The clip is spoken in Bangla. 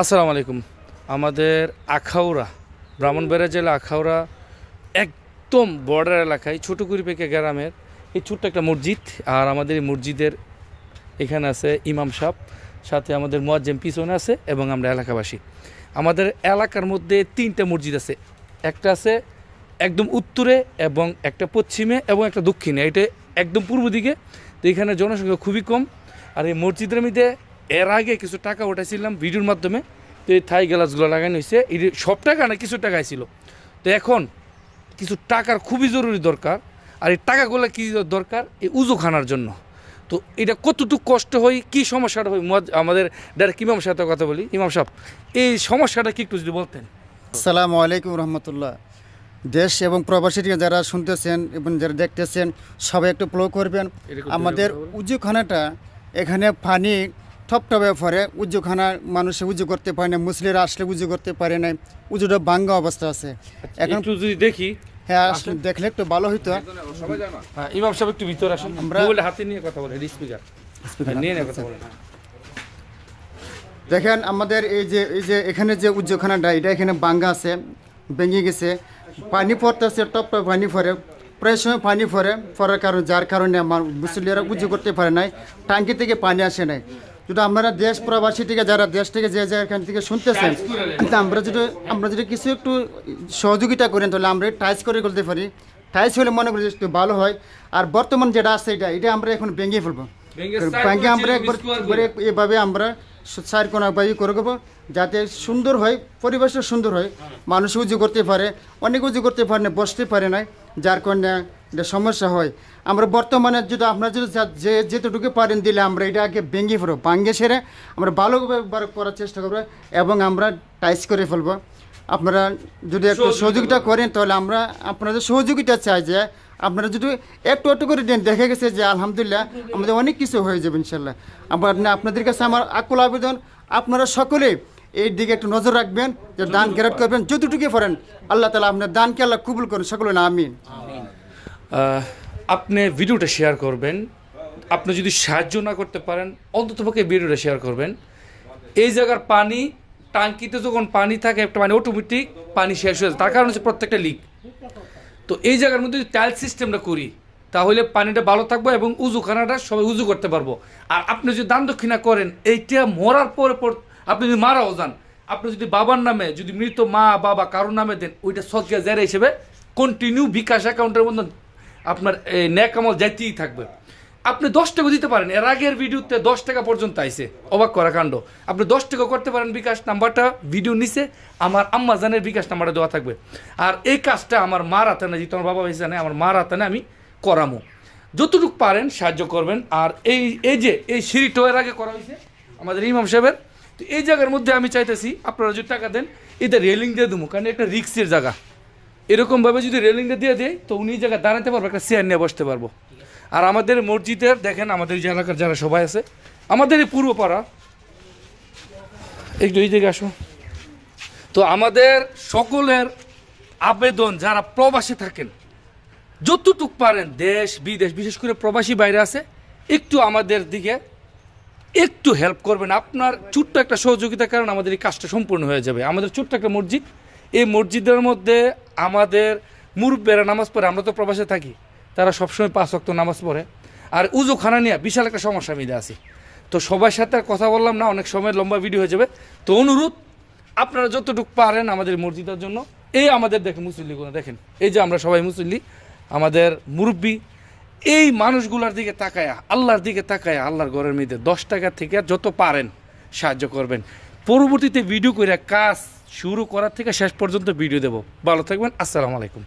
আসসালামু আলাইকুম। আমাদের আখাউড়া, ব্রাহ্মণবাড়িয়া জেলা আখাউড়া একদম বর্ডার এলাকায় ছোটো কুড়িপেকে গ্রামের এই ছোট্ট একটা মসজিদ। আর আমাদের এই মসজিদের এখানে আছে ইমাম সাহেব, সাথে আমাদের মুয়াজ্জিম পিছনে আছে এবং আমরা এলাকাবাসী। আমাদের এলাকার মধ্যে 3টা মসজিদ আছে, একটা আছে একদম উত্তরে এবং একটা পশ্চিমে এবং একটা দক্ষিণে, এটা একদম পূর্ব দিকে। তো এখানে জনসংখ্যা খুবই কম। আর এই মসজিদের মধ্যে এর আগে কিছু টাকা উঠাইছিলাম ভিডিওর মাধ্যমে, তো এই থাই গ্লাসগুলো লাগানো হয়েছে। এই সব টাকা না, কিছু টাকাই ছিল। তো এখন কিছু টাকার খুবই জরুরি দরকার। আর এই টাকাগুলো কী দরকার? এই উজুখানার জন্য। তো এটা কতটুকু কষ্ট হয়, কী সমস্যাটা হয়, আমাদের ডাইরেক্ট ইমাম সাহেবের কথা বলি। ইমাম সাহেব, এই সমস্যাটা কি একটু যদি বলতেন। আসসালামু আলাইকুম রহমতুল্লাহ। দেশ এবং প্রবাসী থেকে যারা শুনতেছেন এবং যারা দেখতেছেন সবাই একটু ফলো করবেন। আমাদের উজুখানাটা এখানে পানি থপটপে পড়ে, উজুখানা মানুষে উজু করতে পারে না, মুসলিরা আসলে উজু করতে পারে না, উজুটা ভাঙ্গা অবস্থা আছে। এখন যদি দেখি, হ্যাঁ আসলে দেখলে একটু ভালো হইতো। ইমাম সাহেব একটু ভিতরে আসেন, আমরা হাতে নিয়ে কথা বলেন, স্পিকার নিয়ে কথা বলেন। দেখেন আমাদের এই যে এখানে যে উজ্জখানাটা এটা এখানে ভাঙ্গা আছে, ভেঙে গেছে, পানি পড়তেছে, টপ পানি পড়ে, প্রায় সময় পানি পড়ার কারণে যার কারণে আমার মুসলিমরা উজ্জু করতে পারে নাই, টাঙ্কি থেকে পানি আসে নাই। যদি আমরা দেশ প্রবাসী থেকে যারা দেশ থেকে যে এখান থেকে শুনতেছেন, কিন্তু আমরা যদি কিছু একটু সহযোগিতা করেন তাহলে আমরা টাইস করে করতে পারি। টাইস হলে মনে করি একটু ভালো হয়। আর বর্তমান যেটা আছে এটা আমরা এখন ভেঙে ফেলবো, ভেঙে আমরা একবার এভাবে আমরা 4 কোণা বায়ু করে দেবো, যাতে সুন্দর হয়, পরিবেশও সুন্দর হয়, মানুষ উজু করতে পারে। অনেক উজু করতে পারে না, বসতে পারে না, যার কারণে এটা সমস্যা হয়। আমরা বর্তমানে যদি আপনারা যদি যেতটুকু পারেন দিলে আমরা এটা আগে ভেঙে ফেলবো, ভাঙে সেরে আমরা ভালোভাবে করার চেষ্টা করবো এবং আমরা টাইস করে ফেলবো। আপনারা যদি একটু সহযোগিতা করেন তাহলে আমরা আপনাদের সহযোগিতা চাই যে আপনারা যদি একটু একটু করে দেন, দেখা গেছে যে আলহামদুলিল্লাহ আমাদের অনেক কিছু হয়ে যাবে ইনশাল্লাহ। আপনাদের কাছে আমার আকুল আবেদন, আপনারা সকলে এই দিকে একটু নজর রাখবেন, যে দান কেরাত করবেন, যতটুকু পারেন আল্লাহ তাআলা আপনার দানকে আল্লাহ কবুল করেন, সকলে না আমিন। আপনি ভিডিওটা শেয়ার করবেন, আপনি যদি সাহায্য না করতে পারেন অন্ততপক্ষে ভিডিওটা শেয়ার করবেন। এই জায়গার পানি, টাঙ্কিতে যখন পানি থাকে একটা পানি অটোমেটিক পানি শেষ হয়ে যায়, তার কারণ হচ্ছে প্রত্যেকটা লিক। তো এই জায়গার মধ্যে যদি টাইল সিস্টেমটা করি তাহলে পানিটা ভালো থাকবে এবং উজুখানাটা সবাই উজু করতে পারবো। আর আপনি যদি দান দক্ষিণা করেন, এইটা মরার পরে আপনি যদি মারাও যান, আপনি যদি বাবার নামে, যদি মৃত মা বাবা কারোর নামে দেন, ওইটা সদকা জারিয়া হিসেবে কন্টিনিউ বিকাশ অ্যাকাউন্টের মধ্যে আপনার নেক আমল যাইতেই থাকবে। আপনি 10 টাকা দিতে পারেন, এর আগের ভিডিওতে 10 টাকা পর্যন্ত আইছে, অবাক করা কাণ্ড। আপনি 10 টাকা করতে পারেন, বিকাশ নাম্বারটা ভিডিও নিচে আমার আম্মা জানের বিকাশ নাম্বারটা দেওয়া থাকবে। আর এই কাজটা আমার মার হাতে না, যেহেতু আমার বাবা হয়েছে না, আমার মার হাতে না, আমি করামো। যতটুকু পারেন সাহায্য করবেন। আর এই সিঁড়িটা এর আগে করা হয়েছে আমাদের ইমাম সাহেবের। তো এই জায়গার মধ্যে আমি চাইতেছি আপনারা যদি টাকা দেন, এটা রেলিং দিয়ে দেবো, কারণ একটা রিক্সের জায়গা। এরকমভাবে যদি রেলিংটা দিয়ে দেয় তো উনি এই জায়গায় দাঁড়াতে পারবো, একটা চেয়ার নিয়ে বসতে পারবো। আর আমাদের মসজিদের দেখেন, আমাদের যে এলাকার যারা সবাই আছে, আমাদের এই পূর্বপাড়া, একটু এই দিকে আসো। তো আমাদের সকলের আবেদন, যারা প্রবাসী থাকেন যতটুক পারেন, দেশ বিদেশ, বিশেষ করে প্রবাসী বাইরে আছে, একটু আমাদের দিকে একটু হেল্প করবেন। আপনার ছোট্ট একটা সহযোগিতার কারণে আমাদের এই কাজটা সম্পূর্ণ হয়ে যাবে। আমাদের ছোট্ট একটা মসজিদ, এই মসজিদের মধ্যে আমাদের মুরব্বীরা নামাজ পড়ে, আমরা তো প্রবাসে থাকি, তারা সবসময় 5 ওয়াক্ত নামাজ পড়ে। আর উজুখানা নিয়ে বিশাল একটা সমস্যা মিলে আছে। তো সবার সাথে আর কথা বললাম না, অনেক সময় লম্বা ভিডিও হয়ে যাবে। তো অনুরোধ, আপনারা যতটুকু পারেন আমাদের মসজিদের জন্য। এই আমাদের দেখেন মুসল্লিগুলো, দেখেন এই যে আমরা সবাই মুসল্লি, আমাদের মুরব্বী, এই মানুষগুলোর দিকে তাকায়া, আল্লাহর দিকে তাকায়া, আল্লাহর ঘরের মধ্যে 10 টাকা থেকে যত পারেন সাহায্য করবেন। পরবর্তীতে ভিডিও করে কাজ শুরু করার থেকে শেষ পর্যন্ত ভিডিও দেবো। ভালো থাকবেন। আসসালামু আলাইকুম।